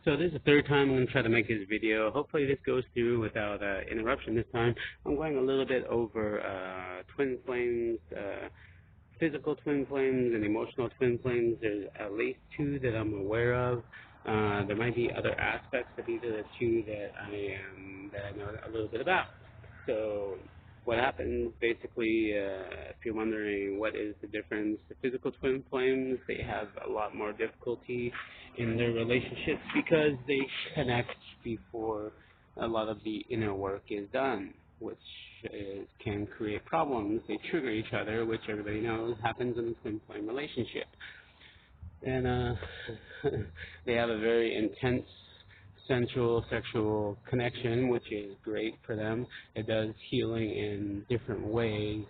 So this is the third time I'm going to try to make this video. Hopefully this goes through without interruption this time. I'm going a little bit over twin flames, physical twin flames and emotional twin flames. There's at least two that I'm aware of. There might be other aspects of either the two that I know a little bit about. So what happens basically, if you're wondering what is the difference, the physical twin flames, they have a lot more difficulty in their relationships because they connect before a lot of the inner work is done, which can create problems. They trigger each other, which everybody knows happens in a twin flame relationship. And they have a very intense sensual sexual connection, which is great for them. It does healing in different ways,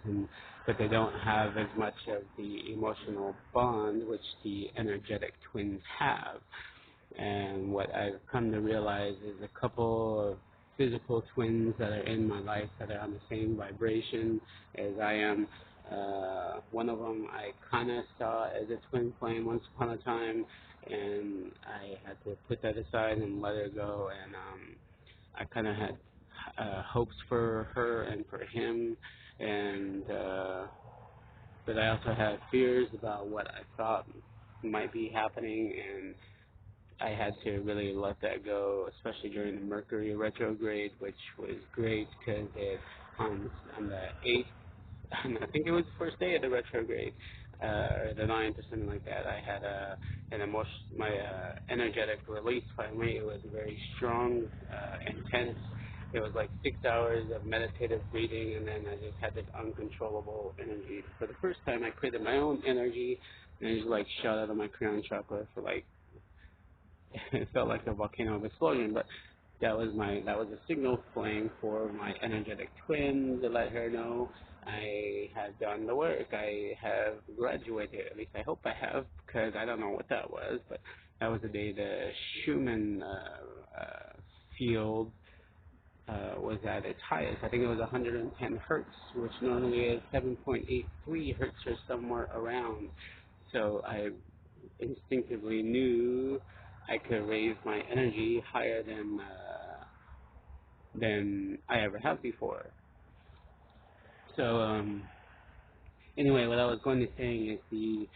but they don't have as much of the emotional bond which the energetic twins have. And what I've come to realize is a couple of physical twins that are in my life that are on the same vibration as I am. One of them I kind of saw as a twin flame once upon a time, and I had to put that aside and let her go. And I kind of had hopes for her and for him, and but I also had fears about what I thought might be happening, and I had to really let that go, especially during the Mercury retrograde, which was great because on the 8th, I think it was the first day of the retrograde, or the 9th or something like that, I had my energetic release finally. It was very strong, intense. It was like 6 hours of meditative breathing, and then I just had this uncontrollable energy. For the first time, I created my own energy, and it just like shot out of my crown chakra for like it felt like a volcano explosion, but that was a signal flame for my energetic twin to let her know I had done the work. I have graduated. At least I hope I have, because I don't know what that was. But that was the day the Schumann field was at its highest. I think it was 110 hertz, which normally is 7.83 hertz or somewhere around. So I instinctively knew I could raise my energy higher than I ever have before. So anyway, what I was going to say is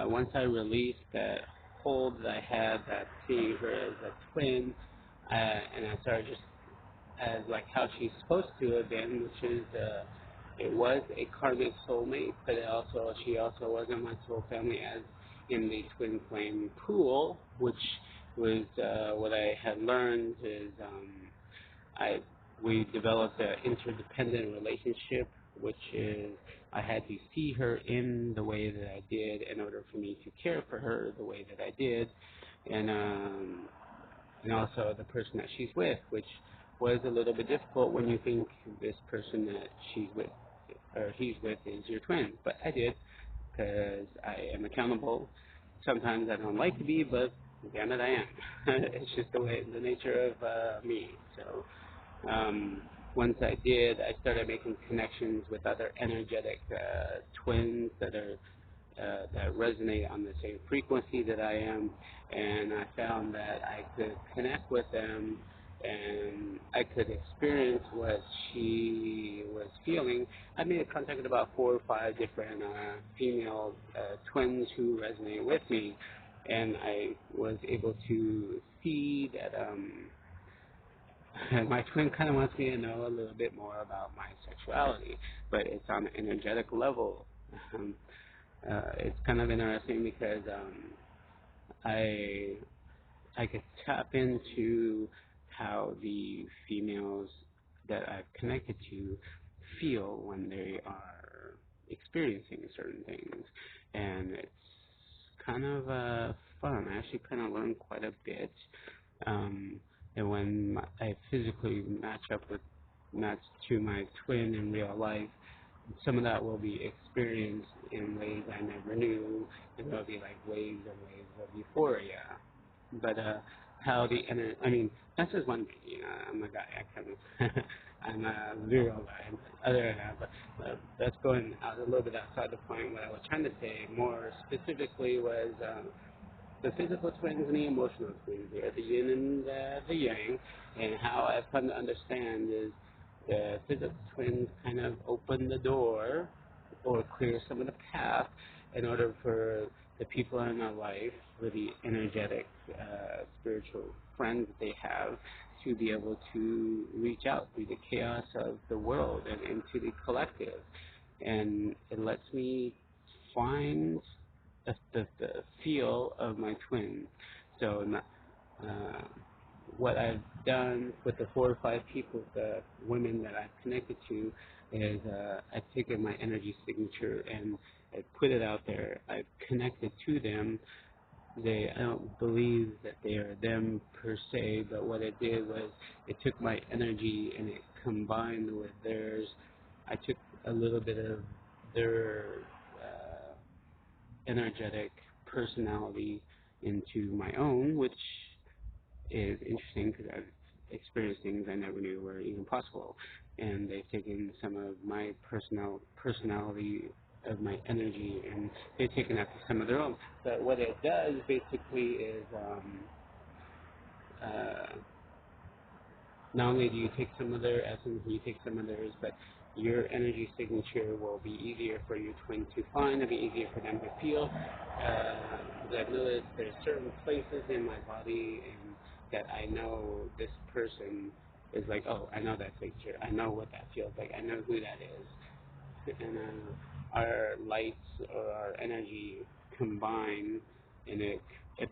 once I released that hold that I had, that seeing her as a twin, and I started just as like how she's supposed to have been, which is it was a karmic soulmate, but she also was in my soul family as in the twin flame pool, which was what I had learned is I we developed an interdependent relationship, which is I had to see her in the way that I did in order for me to care for her the way that I did, and also the person that she's with, which was a little bit difficult when you think this person that she's with or he's with is your twin. But I did, because I am accountable. Sometimes I don't like to be, but damn it, I am. It's just the nature of me. So once I did, I started making connections with other energetic twins that resonate on the same frequency that I am, and I found that I could connect with them and I could experience what she was feeling. I made contact with about 4 or 5 different female twins who resonate with me, and I was able to see that my twin kind of wants me to know a little bit more about my sexuality, but it's on an energetic level. Um, it's kind of interesting because I I could tap into how the females that I've connected to feel when they are experiencing certain things, and it's kind of fun. I actually kind of learned quite a bit. Um, and when I physically match to my twin in real life, some of that will be experienced in ways I never knew, and there'll be like waves and waves of euphoria. But I mean, that's just one thing. I'm a guy. I'm a virile guy. But other than that, but that's going out a little bit outside the point. What I was trying to say more specifically was the physical twins and the emotional twins. They're the yin and the yang. And how I've come to understand is the physical twins kind of open the door or clear some of the path in order for the people in our life, for the energetic, spiritual friends that they have, to be able to reach out through the chaos of the world and into the collective. And it lets me find the feel of my twin. So uh, what I've done with the 4 or 5 people, the women that I've connected to, is I've taken my energy signature and I put it out there. I've connected to them. I don't believe that they are them per se, but what it did was it took my energy and it combined with theirs. I took a little bit of their energetic personality into my own, which is interesting because I've experienced things I never knew were even possible. And they've taken some of my personality of my energy and they've taken that to some of their own. But what it does basically is not only do you take some of their essence and you take some of theirs, but your energy signature will be easier for your twin to find. It'll be easier for them to feel. Because I've noticed there's certain places in my body and that I know this person is like, oh, I know that signature. I know what that feels like. I know who that is. And our lights or our energy combine, and it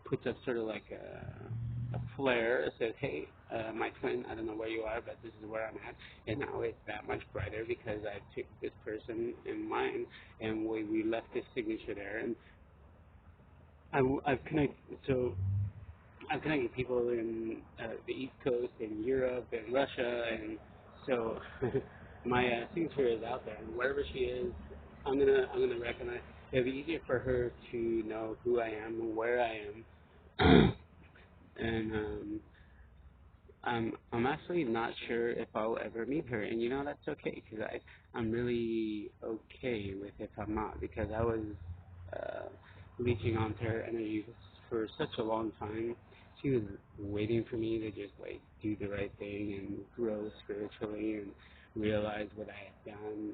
puts up sort of like a flare. It says, hey, my twin, I don't know where you are, but this is where I'm at. And now it's that much brighter because I took this person in mind, and we left this signature there. And I've connected, so I've connected people in the East Coast, in Europe, in Russia, and so my signature is out there. And wherever she is, I'm gonna recognize. It'll be easier for her to know who I am and where I am. And I'm actually not sure if I'll ever meet her, and that's okay because I'm really okay with if I'm not, because I was uh, leeching onto her energy for such a long time. She was waiting for me to just like do the right thing and grow spiritually and realize what I had done,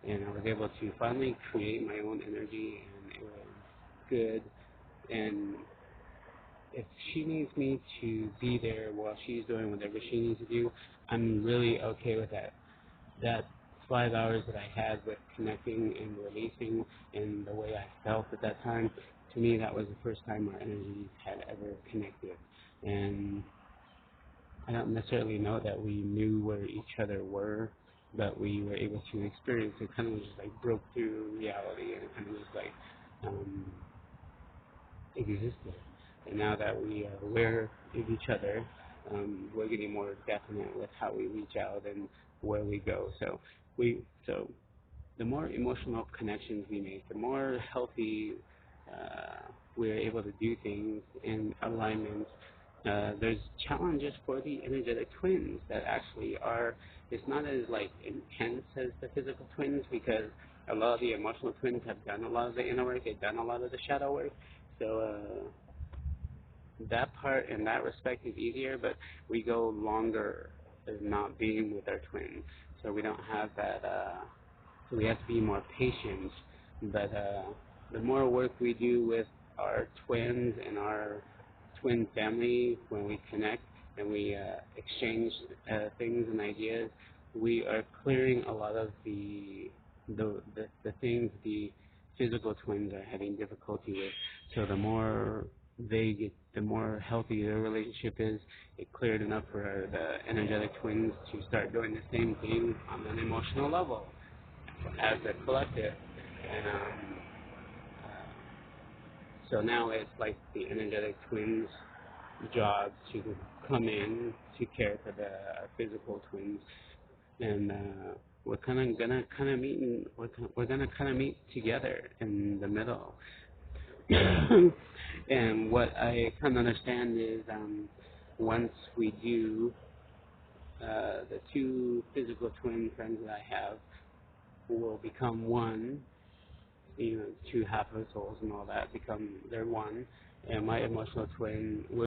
and I was able to finally create my own energy, and it was good. And if she needs me to be there while she's doing whatever she needs to do, I'm really okay with that. That 5 hours that I had with connecting and releasing and the way I felt at that time, to me that was the first time our energies had ever connected. And I don't necessarily know that we knew where each other were, but we were able to experience it. Kind of just like broke through reality, and it kind of just like um, existed. And now that we are aware of each other, we're getting more definite with how we reach out and where we go. So the more emotional connections we make, the more healthy we're able to do things in alignment. There's challenges for the energetic twins that actually are. It's not as like intense as the physical twins because a lot of the emotional twins have done a lot of the inner work. They've done a lot of the shadow work. So that part in that respect is easier, but we go longer as not being with our twins. So we don't have that. So we have to be more patient. But the more work we do with our twins and our twin family, when we connect and we exchange things and ideas, we are clearing a lot of the things the physical twins are having difficulty with. So the more the more healthy their relationship is, it cleared enough for the energetic twins to start doing the same thing on an emotional level as a collective. And so now it's like the energetic twins' job to come in to care for the physical twins, and we're gonna meet we're gonna kind of meet together in the middle. And what I kind of understand is once we do, the two physical twin friends that I have will become one, two half of souls and all that become they're one, and my emotional twin will